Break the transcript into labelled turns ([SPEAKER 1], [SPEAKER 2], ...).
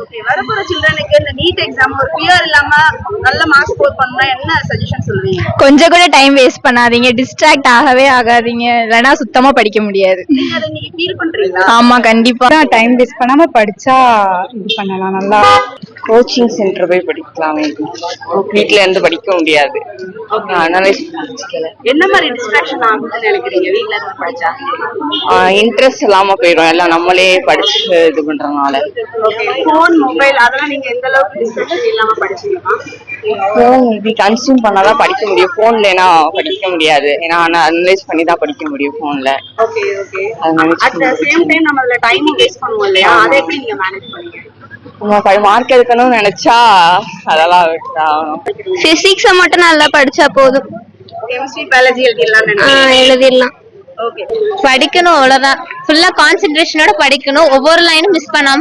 [SPEAKER 1] Okay, வரப்போற சில்ட்ரனுக்கு இந்த NEET exam ஒரு ஃபியர் இல்லாம நல்ல மார்க்ஸ் ஸ்கோர் பண்ணா என்ன சஜஷன் சொல்லுவீங்க?
[SPEAKER 2] கொஞ்சம் கூட டைம் வேஸ்ட் பண்ணாதீங்க, டிஸ்ட்ராக்ட் ஆகவே ஆகாதீங்க, இல்லைன்னா சுத்தமா படிக்க முடியாது.
[SPEAKER 1] நீங்க அதை நீங்க ஃபீல் பண்றீங்களா?
[SPEAKER 2] ஆமா, கண்டிப்பா
[SPEAKER 3] டைம் வேஸ்ட் பண்ணாம படிச்சா இது பண்ணலாம். நல்லா கோச்சிங் சென்டர் போய் படிக்கலாம். வீட்ல இருந்து படிக்க முடியாது, அதனால
[SPEAKER 1] என்ன மாதிரி டிஸ்ட்ராக்ஷன் ஆகும்னு நினைக்கிறீங்க வீட்ல இருந்து படிச்சா?
[SPEAKER 3] இன்ட்ரெஸ்ட் இல்லாம போயிடும், எல்லாம் நம்மளே படிச்சு இது பண்றதுனால.
[SPEAKER 1] ஓகே, ஃபோன் மொபைல் அதெல்லாம் நீங்க எந்த அளவுக்கு டிஸ்ட்ராக்ஷன் இல்லாம படிச்சீங்கன்னா?
[SPEAKER 3] ஃபோன் இது கன்சியூம் பண்ணாதான் படிக்க முடியும், போன்லனா படிக்க முடியாது. ஏன்னா அனலைஸ் பண்ணி தான் படிக்க முடியும் போன்ல.
[SPEAKER 1] Okay okay, at the same time நம்ம அதுல டைம் வேஸ்ட் பண்ணுவோம் இல்லையா, அதை எப்படி நீங்க மேனேஜ் பண்ணீங்க?
[SPEAKER 3] மார்க் எடுக்கணும்னு நினைச்சா அதெல்லாம்
[SPEAKER 2] பிசிக்ஸ மட்டும் நல்லா படிச்சா போதும்,
[SPEAKER 1] கெமிஸ்ட்ரி பயாலஜி எழுதிடலாம்
[SPEAKER 2] எழுதிடலாம்.
[SPEAKER 1] ஓகே,
[SPEAKER 2] படிக்கணும், அவ்வளவுதான். ஃபுல்லா கான்சென்ட்ரேஷனோட படிக்கணும், ஒவ்வொரு லைனும் மிஸ் பண்ணாம